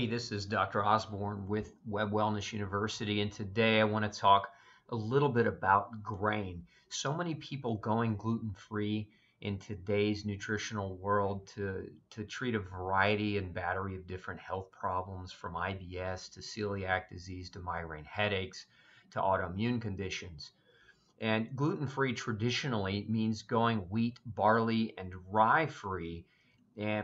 This is Dr. Osborne with Web Wellness University, and today I want to talk a little bit about grain. So many people going gluten-free in today's nutritional world to treat a variety and battery of different health problems, from IBS to celiac disease to migraine headaches to autoimmune conditions. And gluten-free traditionally means going wheat, barley, and rye-free.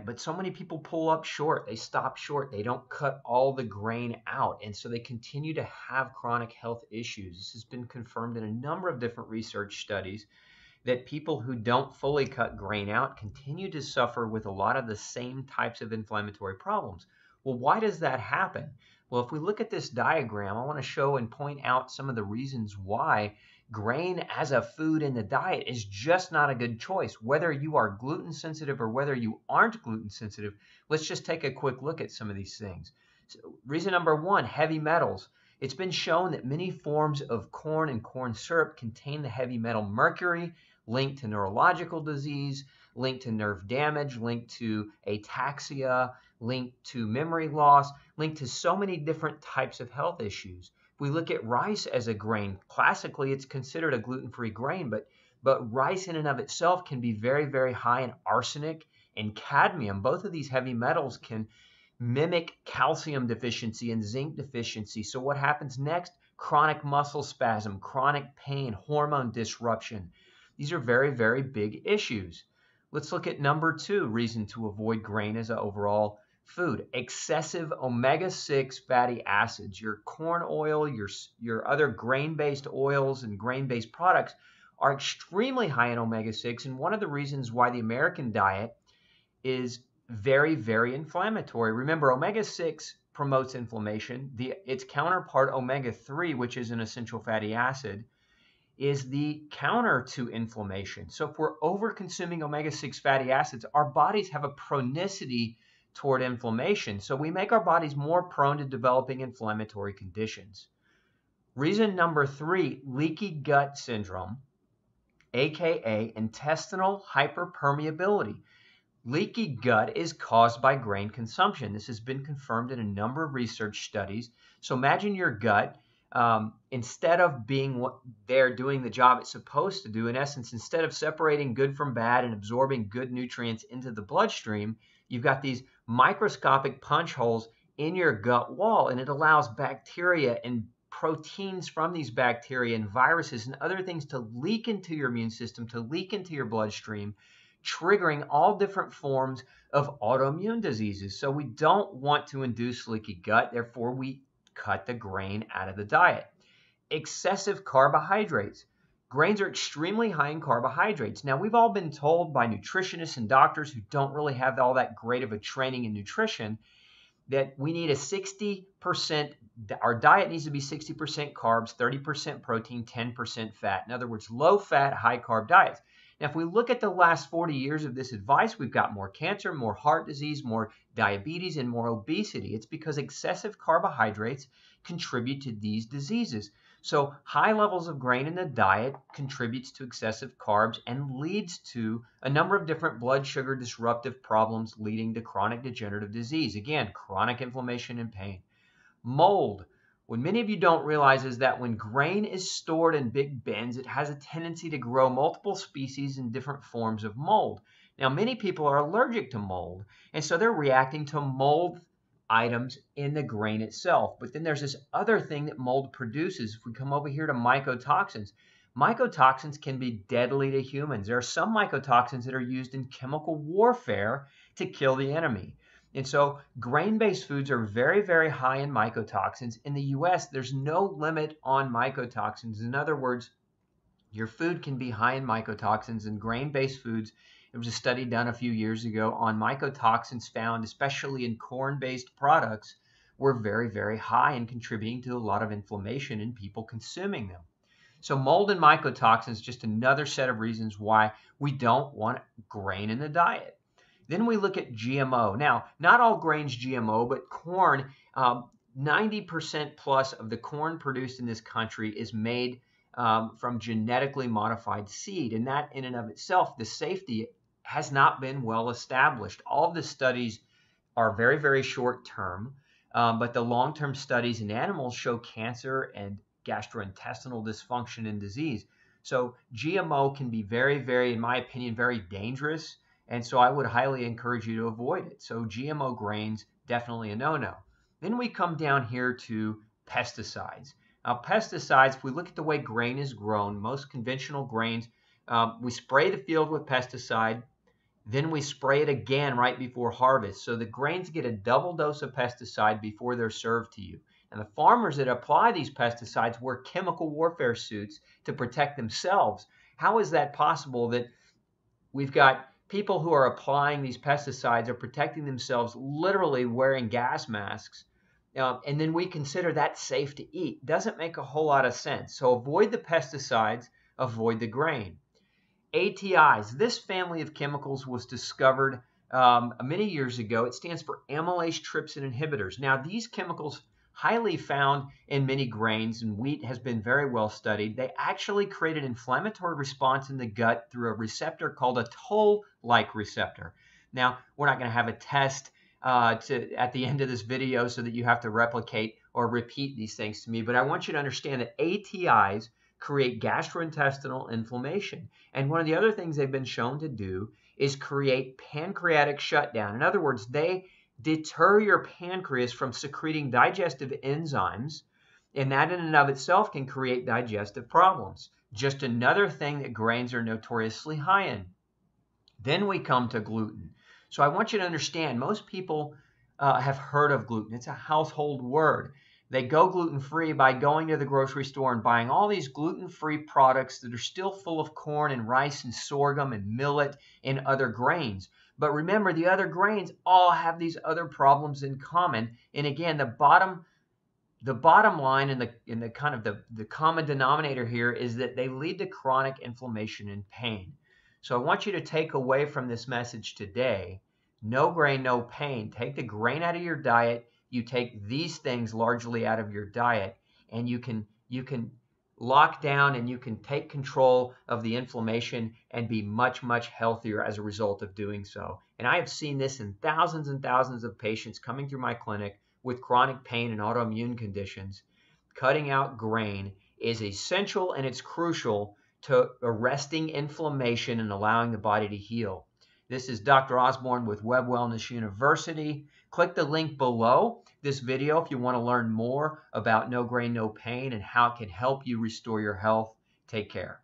But so many people pull up short. They stop short. They don't cut all the grain out. And so they continue to have chronic health issues. This has been confirmed in a number of different research studies that people who don't fully cut grain out continue to suffer with a lot of the same types of inflammatory problems. Well, why does that happen? Well, if we look at this diagram, I want to show and point out some of the reasons why grain as a food in the diet is just not a good choice. Whether you are gluten sensitive or whether you aren't gluten sensitive, let's just take a quick look at some of these things. So, reason number one, heavy metals. It's been shown that many forms of corn and corn syrup contain the heavy metal mercury, linked to neurological disease, linked to nerve damage, linked to ataxia, linked to memory loss, linked to so many different types of health issues. If we look at rice as a grain, classically it's considered a gluten-free grain, but rice in and of itself can be very, very high in arsenic and cadmium. Both of these heavy metals can mimic calcium deficiency and zinc deficiency. So what happens next? Chronic muscle spasm, chronic pain, hormone disruption. These are very, very big issues. Let's look at number two reason to avoid grain as an overall food. Excessive omega-6 fatty acids. Your corn oil, your other grain-based oils and grain-based products are extremely high in omega-6. And one of the reasons why the American diet is very, very inflammatory. Remember, omega-6 promotes inflammation. Its counterpart, omega-3, which is an essential fatty acid, is the counter to inflammation. So if we're over consuming omega-6 fatty acids, our bodies have a chronicity toward inflammation. So we make our bodies more prone to developing inflammatory conditions. Reason number three, leaky gut syndrome, aka intestinal hyperpermeability. Leaky gut is caused by grain consumption. This has been confirmed in a number of research studies. So imagine your gut, instead of being there doing the job it's supposed to do, in essence, instead of separating good from bad and absorbing good nutrients into the bloodstream, you've got these microscopic punch holes in your gut wall, and it allows bacteria and proteins from these bacteria and viruses and other things to leak into your immune system, to leak into your bloodstream, triggering all different forms of autoimmune diseases. So we don't want to induce leaky gut, therefore we cut the grain out of the diet. Excessive carbohydrates. Grains are extremely high in carbohydrates. Now, we've all been told by nutritionists and doctors who don't really have all that great of a training in nutrition that we need a 60%, our diet needs to be 60% carbs, 30% protein, 10% fat. In other words, low fat, high carb diets. Now, if we look at the last 40 years of this advice, we've got more cancer, more heart disease, more diabetes, and more obesity. It's because excessive carbohydrates contribute to these diseases. So high levels of grain in the diet contributes to excessive carbs and leads to a number of different blood sugar disruptive problems leading to chronic degenerative disease. Again, chronic inflammation and pain. Mold. What many of you don't realize is that when grain is stored in big bins, it has a tendency to grow multiple species and different forms of mold. Now, many people are allergic to mold, and so they're reacting to mold items in the grain itself. But then there's this other thing that mold produces. If we come over here to mycotoxins, mycotoxins can be deadly to humans. There are some mycotoxins that are used in chemical warfare to kill the enemy. And so grain-based foods are very, very high in mycotoxins. In the US, there's no limit on mycotoxins. In other words, your food can be high in mycotoxins, and grain-based foods, there was a study done a few years ago on mycotoxins found, especially in corn-based products, were very, very high and contributing to a lot of inflammation in people consuming them. So mold and mycotoxins, just another set of reasons why we don't want grain in the diet. Then we look at GMO. Now, not all grains GMO, but corn, 90% plus of the corn produced in this country is made from genetically modified seed. And that in and of itself, the safety has not been well established. All of the studies are very, very short term. but the long-term studies in animals show cancer and gastrointestinal dysfunction and disease. So GMO can be very, very, in my opinion, very dangerous. And so I would highly encourage you to avoid it. So GMO grains, definitely a no-no. Then we come down here to pesticides. Now, pesticides, if we look at the way grain is grown, most conventional grains, we spray the field with pesticide, then we spray it again right before harvest. So the grains get a double dose of pesticide before they're served to you. And the farmers that apply these pesticides wear chemical warfare suits to protect themselves. How is that possible that we've got people who are applying these pesticides are protecting themselves literally wearing gas masks, and then we consider that safe to eat? Doesn't make a whole lot of sense. So avoid the pesticides, avoid the grain. ATIs, this family of chemicals was discovered many years ago. It stands for amylase trypsin inhibitors. Now, these chemicals, highly found in many grains, and wheat has been very well studied, they actually create an inflammatory response in the gut through a receptor called a toll-like receptor. Now, we're not going to have a test at the end of this video so that you have to replicate or repeat these things to me, but I want you to understand that ATIs create gastrointestinal inflammation. And one of the other things they've been shown to do is create pancreatic shutdown. In other words, they deter your pancreas from secreting digestive enzymes, and that in and of itself can create digestive problems. Just another thing that grains are notoriously high in. Then we come to gluten. So I want you to understand, most people have heard of gluten. It's a household word. They go gluten-free by going to the grocery store and buying all these gluten-free products that are still full of corn and rice and sorghum and millet and other grains. But remember, the other grains all have these other problems in common. And again, the bottom line and the kind of the common denominator here is that they lead to chronic inflammation and pain. So I want you to take away from this message today, no grain, no pain. Take the grain out of your diet. You take these things largely out of your diet, and you can lock down and you can take control of the inflammation and be much, much healthier as a result of doing so. And I have seen this in thousands and thousands of patients coming through my clinic with chronic pain and autoimmune conditions. Cutting out grain is essential, and it's crucial to arresting inflammation and allowing the body to heal. This is Dr. Osborne with Web Wellness University. Click the link below this video if you want to learn more about No Grain, No Pain and how it can help you restore your health. Take care.